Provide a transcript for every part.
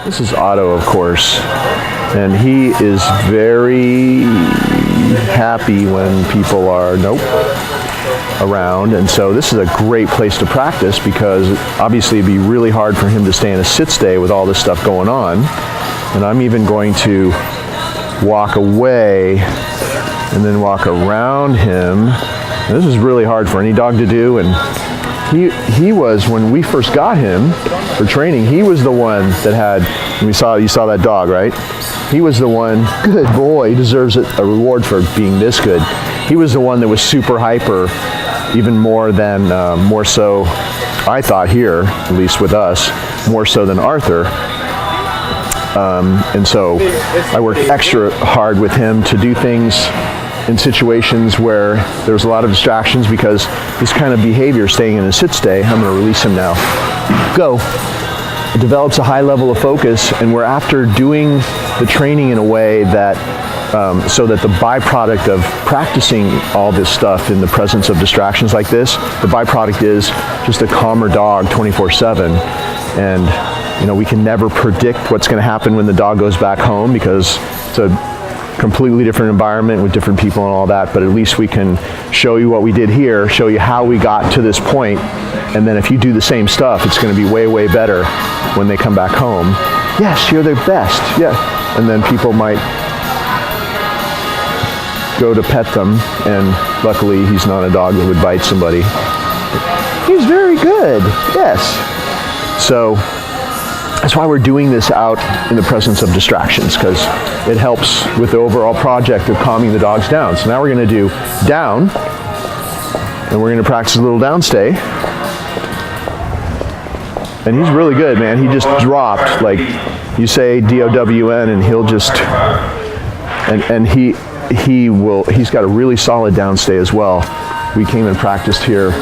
This is Otto, of course, and he is very happy when people are around, and so this is a great place to practice because obviously it'd be really hard for him to stay in a sit stay with all this stuff going on. And I'm even going to walk away and then walk around him. And this is really hard for any dog to do, and he was, when we first got him for training, he was the one that had, you saw that dog, right? He was the one, good boy, he deserves a reward for being this good. He was the one that was super hyper, even more so, I thought here, at least with us, more so than Arthur. And so I worked extra hard with him to do things in situations where there was a lot of distractions because this kind of behavior, staying in a sit stay, I'm going to release him now. Go. It develops a high level of focus, and we're after doing the training in a way that so that the byproduct of practicing all this stuff in the presence of distractions like this, the byproduct is just a calmer dog 24/7. And we can never predict what's going to happen when the dog goes back home because it's a completely different environment with different people and all that, but at least we can show you what we did here, show you how we got to this point, and then if you do the same stuff, it's going to be way, way better when they come back home. Yes, you're their best. Yeah. And then people might go to pet them, and luckily he's not a dog that would bite somebody. He's very good. Yes. So that's why we're doing this out in the presence of distractions, because it helps with the overall project of calming the dogs down. So now we're going to do down, and we're going to practice a little down stay. And he's really good, man. He just dropped, like you say DOWN, and he'll just, and he's got a really solid down stay as well. We came and practiced here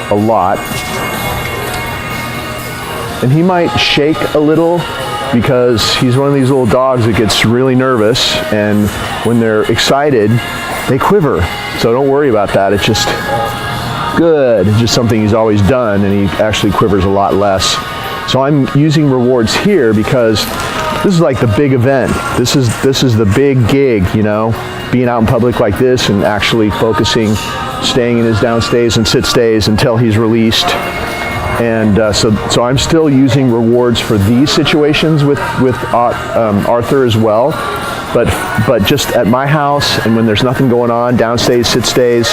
a lot. And he might shake a little because he's one of these little dogs that gets really nervous, and when they're excited, they quiver. So don't worry about that. It's just good. It's just something he's always done, and he actually quivers a lot less. So I'm using rewards here because this is like the big event. This is the big gig, being out in public like this and actually focusing, staying in his down stays and sit stays until he's released. And so I'm still using rewards for these situations with Arthur as well, but just at my house and when there's nothing going on, down stays, sit stays,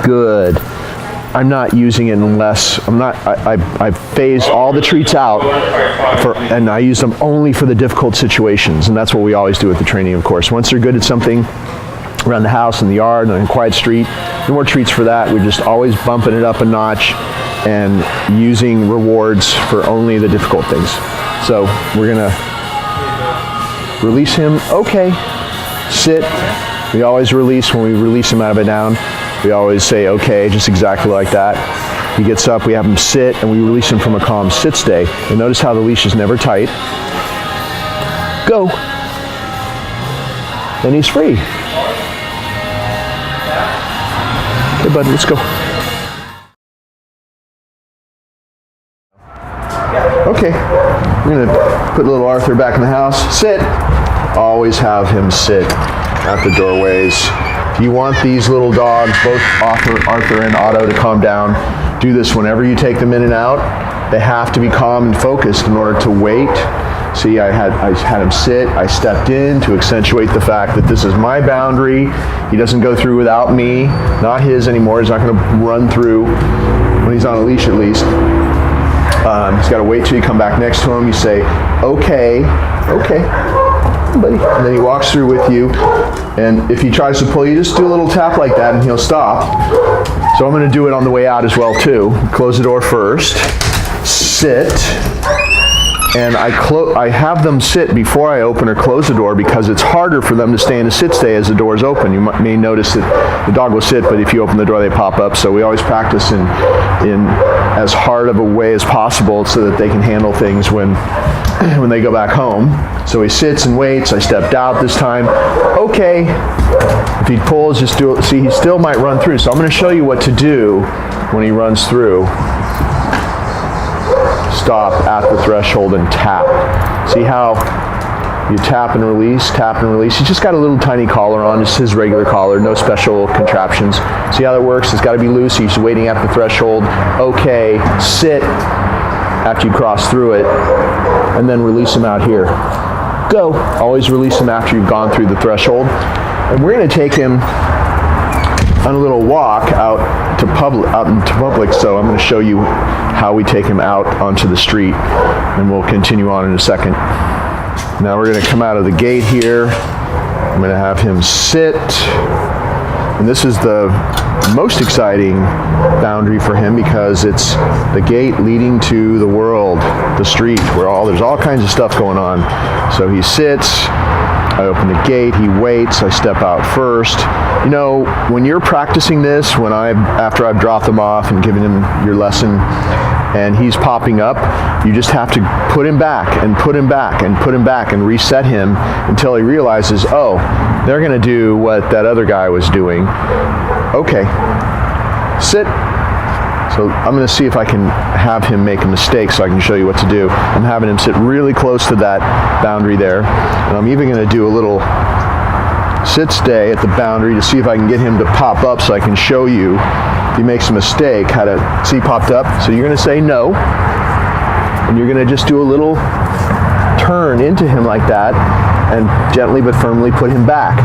good. I'm not using it unless I've phased all the treats out and I use them only for the difficult situations, and that's what we always do with the training, of course. Once they're good at something around the house, in the yard, on a quiet street, no more treats for that. We're just always bumping it up a notch and using rewards for only the difficult things. So we're gonna release him. Okay, sit. We always release when we release him out of a down. We always say okay, just exactly like that. He gets up, we have him sit, and we release him from a calm sit stay. And notice how the leash is never tight. Go. Then he's free. Okay, bud, let's go. Okay, we're gonna put little Arthur back in the house. Sit. Always have him sit at the doorways. If you want these little dogs, both Arthur and Otto, to calm down, do this whenever you take them in and out. They have to be calm and focused in order to wait. See, I had him sit. I stepped in to accentuate the fact that this is my boundary. He doesn't go through without me, not his anymore. He's not going to run through when he's on a leash, at least. He's got to wait till you come back next to him. You say, okay, buddy. And then he walks through with you. And if he tries to pull you, just do a little tap like that and he'll stop. So I'm going to do it on the way out as well too. Close the door first. Sit. And I have them sit before I open or close the door because it's harder for them to stay in a sit stay as the door is open. You may notice that the dog will sit, but if you open the door, they pop up. So we always practice in as hard of a way as possible so that they can handle things when they go back home. So he sits and waits. I stepped out this time. Okay. If he pulls, just do it. See, he still might run through. So I'm going to show you what to do when he runs through. stop at the threshold and tap. See how you tap and release, tap and release. He's just got a little tiny collar on, just his regular collar, no special contraptions. See how that works? It's got to be loose. He's waiting at the threshold. Okay, sit after you cross through it, and then release him out here. Go. Always release him after you've gone through the threshold. And we're going to take him on a little walk out into public. So I'm going to show you how we take him out onto the street, and we'll continue on in a second. Now we're going to come out of the gate here. I'm going to have him sit. And this is the most exciting boundary for him because it's the gate leading to the world, the street, where there's all kinds of stuff going on. So he sits, I open the gate, he waits, I step out first. You know, when you're practicing this, after I've dropped him off and given him your lesson, and he's popping up, you just have to put him back and put him back and put him back and reset him until he realizes, oh, they're going to do what that other guy was doing. Okay, sit. So I'm going to see if I can have him make a mistake so I can show you what to do. I'm having him sit really close to that boundary there, and I'm even going to do a little sit stay at the boundary to see if I can get him to pop up so I can show you if he makes a mistake how to see popped up. So you're going to say no, and you're going to just do a little turn into him like that and gently but firmly put him back.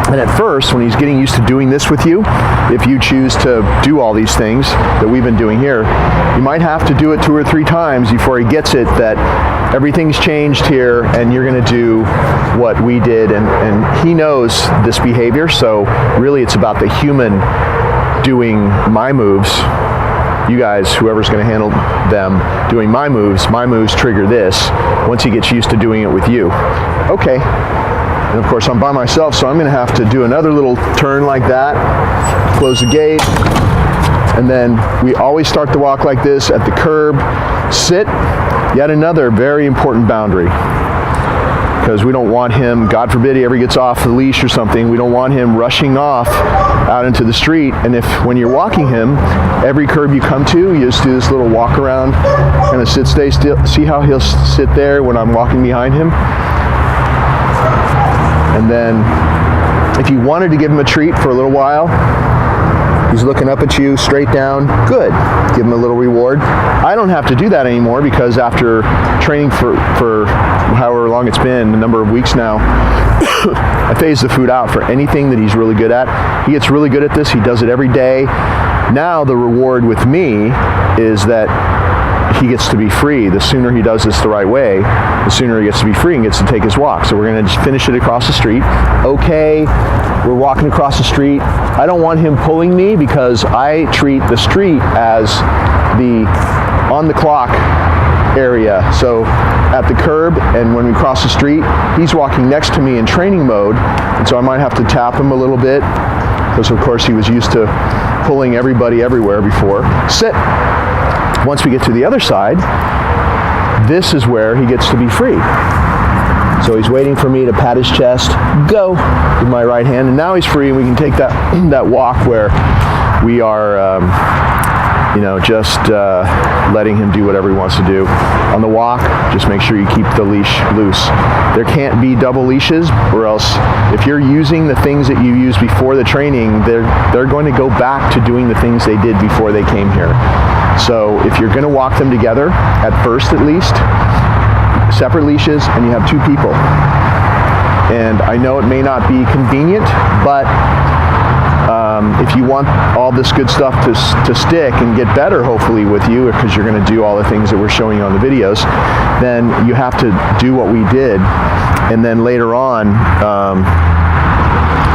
And at first, when he's getting used to doing this with you, if you choose to do all these things that we've been doing here, you might have to do it 2 or 3 times before he gets it that everything's changed here and you're going to do what we did. And he knows this behavior, so really it's about the human doing my moves. You guys, whoever's going to handle them, doing my moves trigger this once he gets used to doing it with you. Okay. And of course I'm by myself, so I'm going to have to do another little turn like that, close the gate, and then we always start the walk like this at the curb, sit, yet another very important boundary. Because we don't want him, God forbid he ever gets off the leash or something, we don't want him rushing off out into the street. And when you're walking him, every curb you come to, you just do this little walk around, kind of sit, stay still. See how he'll sit there when I'm walking behind him? And then if you wanted to give him a treat for a little while, he's looking up at you, straight down, good. Give him a little reward. I don't have to do that anymore because after training for however long it's been, a number of weeks now, I phase the food out for anything that he's really good at. He gets really good at this. He does it every day. Now the reward with me is that he gets to be free. The sooner he does this the right way, the sooner he gets to be free and gets to take his walk. So we're going to just finish it across the street. Okay, we're walking across the street. I don't want him pulling me because I treat the street as the on-the-clock area. So at the curb and when we cross the street, he's walking next to me in training mode, and so I might have to tap him a little bit because of course he was used to pulling everybody everywhere before. Sit. Once we get to the other side, this is where he gets to be free. So he's waiting for me to pat his chest, go, with my right hand, and now he's free, and we can take that walk where we are, just letting him do whatever he wants to do. On the walk, just make sure you keep the leash loose. There can't be double leashes, or else if you're using the things that you used before the training, they're going to go back to doing the things they did before they came here. So if you're going to walk them together, at first at least, separate leashes, and you have 2 people. And I know it may not be convenient, but if you want all this good stuff to stick and get better, hopefully, with you, because you're going to do all the things that we're showing you on the videos, then you have to do what we did. And then later on,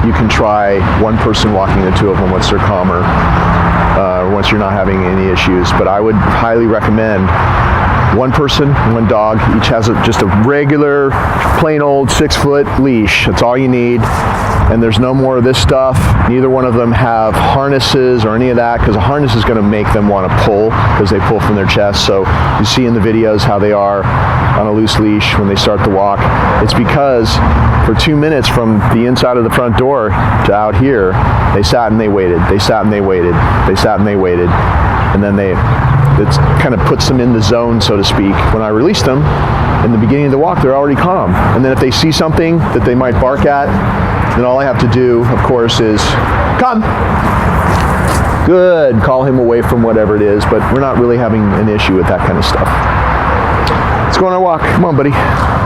you can try one person walking the 2 of them once they're calmer, once you're not having any issues. But I would highly recommend 1 person, 1 dog. Each has just a regular, plain old 6-foot leash. That's all you need. And there's no more of this stuff. Neither one of them have harnesses or any of that, because a harness is going to make them want to pull, because they pull from their chest. So you see in the videos how they are on a loose leash when they start the walk. It's because for 2 minutes from the inside of the front door to out here, they sat and they waited. They sat and they waited. They sat and they waited. And then they that kind of puts them in the zone, so to speak. When I release them, in the beginning of the walk, they're already calm. And then if they see something that they might bark at, then all I have to do, of course, is come. Good. Call him away from whatever it is, but we're not really having an issue with that kind of stuff. Let's go on our walk. Come on, buddy.